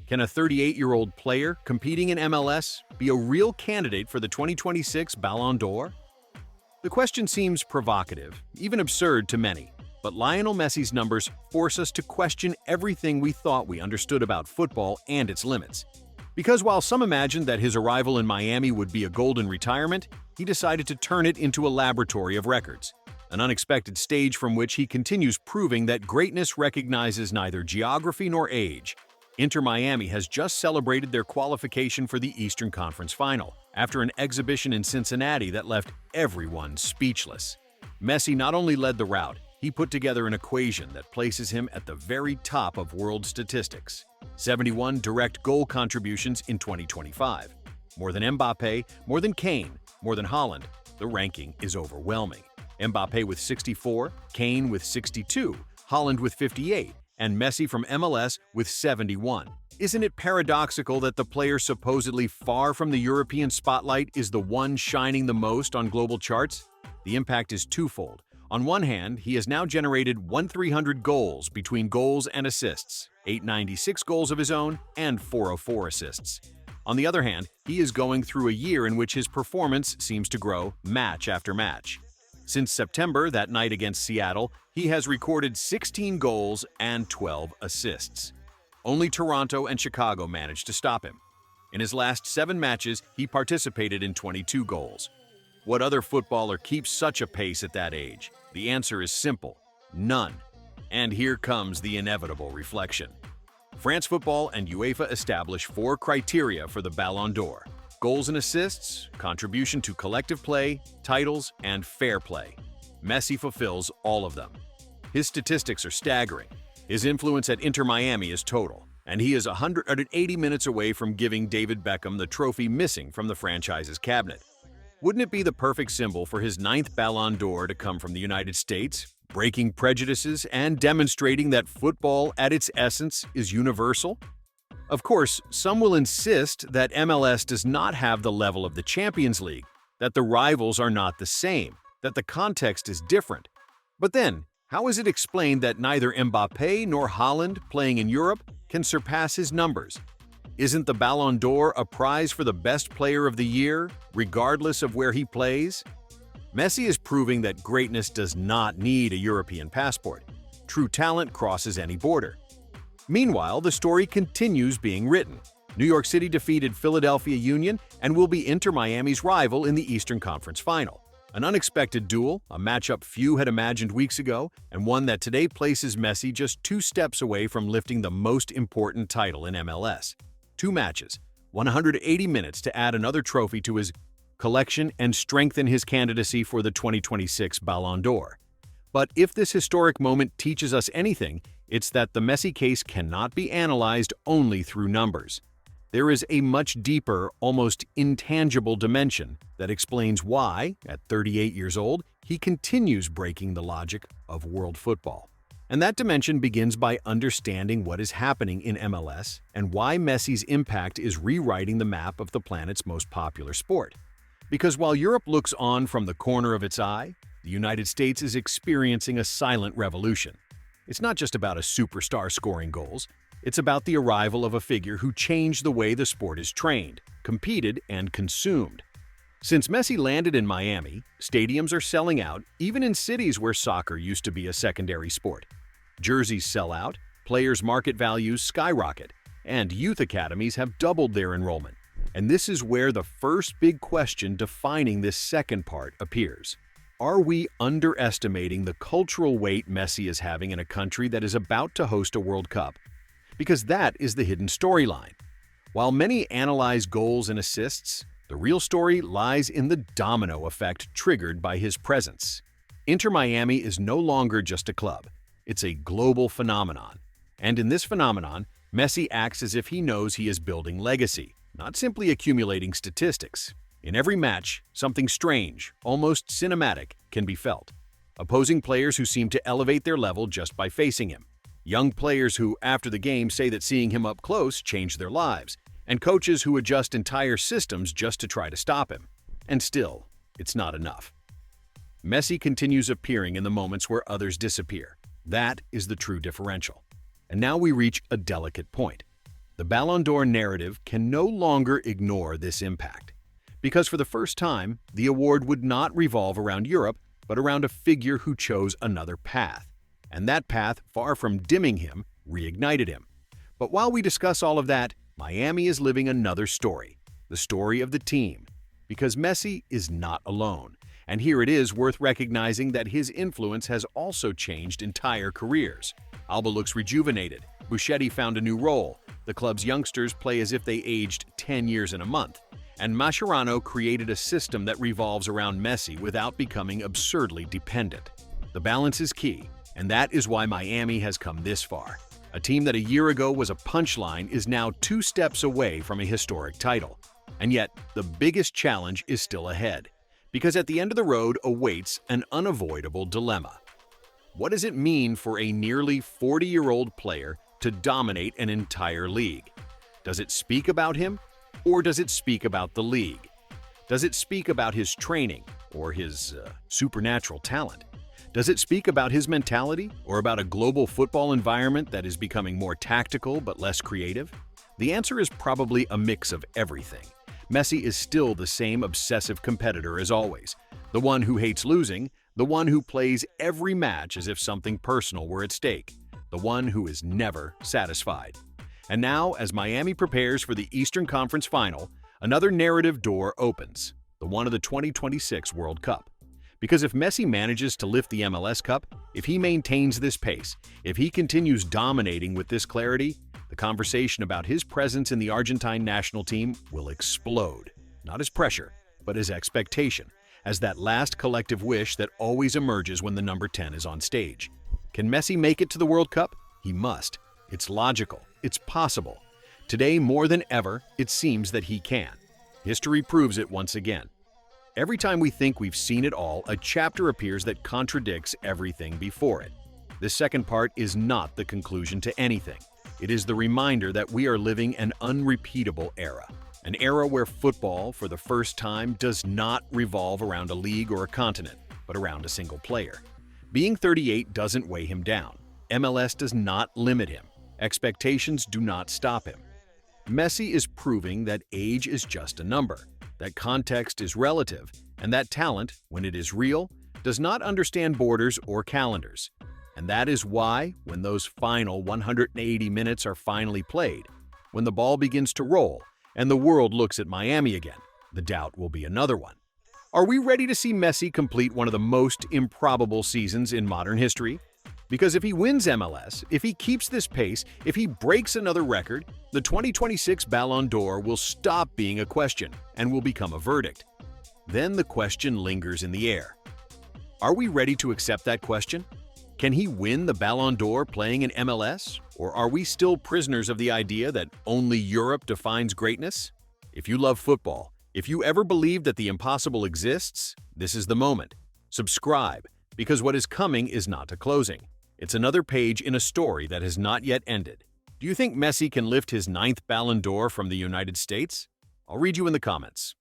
Can a 38-year-old player competing in MLS be a real candidate for the 2026 Ballon d'Or? The question seems provocative, even absurd to many, but Lionel Messi's numbers force us to question everything we thought we understood about football and its limits. Because while some imagined that his arrival in Miami would be a golden retirement, he decided to turn it into a laboratory of records, an unexpected stage from which he continues proving that greatness recognizes neither geography nor age. Inter Miami has just celebrated their qualification for the Eastern Conference Final, after an exhibition in Cincinnati that left everyone speechless. Messi not only led the rout, he put together an equation that places him at the very top of world statistics. 71 direct goal contributions in 2025. More than Mbappe, more than Kane, more than Haaland. The ranking is overwhelming. Mbappe with 64, Kane with 62, Haaland with 58, and Messi from MLS with 71. Isn't it paradoxical that the player supposedly far from the European spotlight is the one shining the most on global charts? The impact is twofold. On one hand, he has now generated 1,300 goals between goals and assists, 896 goals of his own, and 404 assists. On the other hand, he is going through a year in which his performance seems to grow match after match. Since September, that night against Seattle, he has recorded 16 goals and 12 assists. Only Toronto and Chicago managed to stop him. In his last 7 matches, he participated in 22 goals. What other footballer keeps such a pace at that age? The answer is simple: none. And here comes the inevitable reflection. France Football and UEFA establish 4 criteria for the Ballon d'Or: goals and assists, contribution to collective play, titles, and fair play. Messi fulfills all of them. His statistics are staggering. His influence at Inter Miami is total, and he is 180 minutes away from giving David Beckham the trophy missing from the franchise's cabinet. Wouldn't it be the perfect symbol for his 9th Ballon d'Or to come from the United States, breaking prejudices and demonstrating that football at its essence is universal? Of course, some will insist that MLS does not have the level of the Champions League, that the rivals are not the same, that the context is different. But then, how is it explained that neither Mbappe nor Haaland playing in Europe can surpass his numbers? Isn't the Ballon d'Or a prize for the best player of the year, regardless of where he plays? Messi is proving that greatness does not need a European passport. True talent crosses any border. Meanwhile, the story continues being written. New York City defeated Philadelphia Union and will be Inter Miami's rival in the Eastern Conference Final. An unexpected duel, a matchup few had imagined weeks ago, and one that today places Messi just 2 steps away from lifting the most important title in MLS. 2 matches, 180 minutes to add another trophy to his collection and strengthen his candidacy for the 2026 Ballon d'Or. But if this historic moment teaches us anything, it's that the Messi case cannot be analyzed only through numbers. There is a much deeper, almost intangible dimension that explains why, at 38 years old, he continues breaking the logic of world football. And that dimension begins by understanding what is happening in MLS and why Messi's impact is rewriting the map of the planet's most popular sport. Because while Europe looks on from the corner of its eye, the United States is experiencing a silent revolution. It's not just about a superstar scoring goals, it's about the arrival of a figure who changed the way the sport is trained, competed, and consumed. Since Messi landed in Miami, stadiums are selling out even in cities where soccer used to be a secondary sport. Jerseys sell out, players' market values skyrocket, and youth academies have doubled their enrollment. And this is where the first big question defining this second part appears. Are we underestimating the cultural weight Messi is having in a country that is about to host a World Cup? Because that is the hidden storyline. While many analyze goals and assists, the real story lies in the domino effect triggered by his presence. Inter Miami is no longer just a club. It's a global phenomenon. And in this phenomenon, Messi acts as if he knows he is building legacy, not simply accumulating statistics. In every match, something strange, almost cinematic, can be felt. Opposing players who seem to elevate their level just by facing him. Young players who, after the game, say that seeing him up close changed their lives. And coaches who adjust entire systems just to try to stop him. And still, it's not enough. Messi continues appearing in the moments where others disappear. That is the true differential. And now we reach a delicate point. The Ballon d'Or narrative can no longer ignore this impact, because for the first time, the award would not revolve around Europe, but around a figure who chose another path. And that path, far from dimming him, reignited him. But while we discuss all of that, Miami is living another story, the story of the team, because Messi is not alone. And here it is worth recognizing that his influence has also changed entire careers. Alba looks rejuvenated. Buschetti found a new role. The club's youngsters play as if they aged 10 years in a month. And Mascherano created a system that revolves around Messi without becoming absurdly dependent. The balance is key, and that is why Miami has come this far. A team that a year ago was a punchline is now 2 steps away from a historic title. And yet, the biggest challenge is still ahead, because at the end of the road awaits an unavoidable dilemma. What does it mean for a nearly 40-year-old player to dominate an entire league? Does it speak about him, or does it speak about the league? Does it speak about his training or his supernatural talent? Does it speak about his mentality or about a global football environment that is becoming more tactical but less creative? The answer is probably a mix of everything. Messi is still the same obsessive competitor as always, the one who hates losing, the one who plays every match as if something personal were at stake, the one who is never satisfied. And now, as Miami prepares for the Eastern Conference Final, another narrative door opens, the one of the 2026 World Cup. Because if Messi manages to lift the MLS Cup, if he maintains this pace, if he continues dominating with this clarity, the conversation about his presence in the Argentine national team will explode, not as pressure, but as expectation, as that last collective wish that always emerges when the number 10 is on stage. Can Messi make it to the World Cup? He must. It's logical. It's possible. Today, more than ever, it seems that he can. History proves it once again. Every time we think we've seen it all, a chapter appears that contradicts everything before it. This second part is not the conclusion to anything. It is the reminder that we are living an unrepeatable era. An era where football, for the first time, does not revolve around a league or a continent, but around a single player. Being 38 doesn't weigh him down. MLS does not limit him. Expectations do not stop him. Messi is proving that age is just a number, that context is relative, and that talent, when it is real, does not understand borders or calendars. And that is why, when those final 180 minutes are finally played, when the ball begins to roll, and the world looks at Miami again, the doubt will be another one. Are we ready to see Messi complete one of the most improbable seasons in modern history? Because if he wins MLS, if he keeps this pace, if he breaks another record, the 2026 Ballon d'Or will stop being a question and will become a verdict. Then the question lingers in the air. Are we ready to accept that question? Can he win the Ballon d'Or playing in MLS? Or are we still prisoners of the idea that only Europe defines greatness? If you love football, if you ever believe that the impossible exists, this is the moment. Subscribe, because what is coming is not a closing. It's another page in a story that has not yet ended. Do you think Messi can lift his 9th Ballon d'Or from the United States? I'll read you in the comments.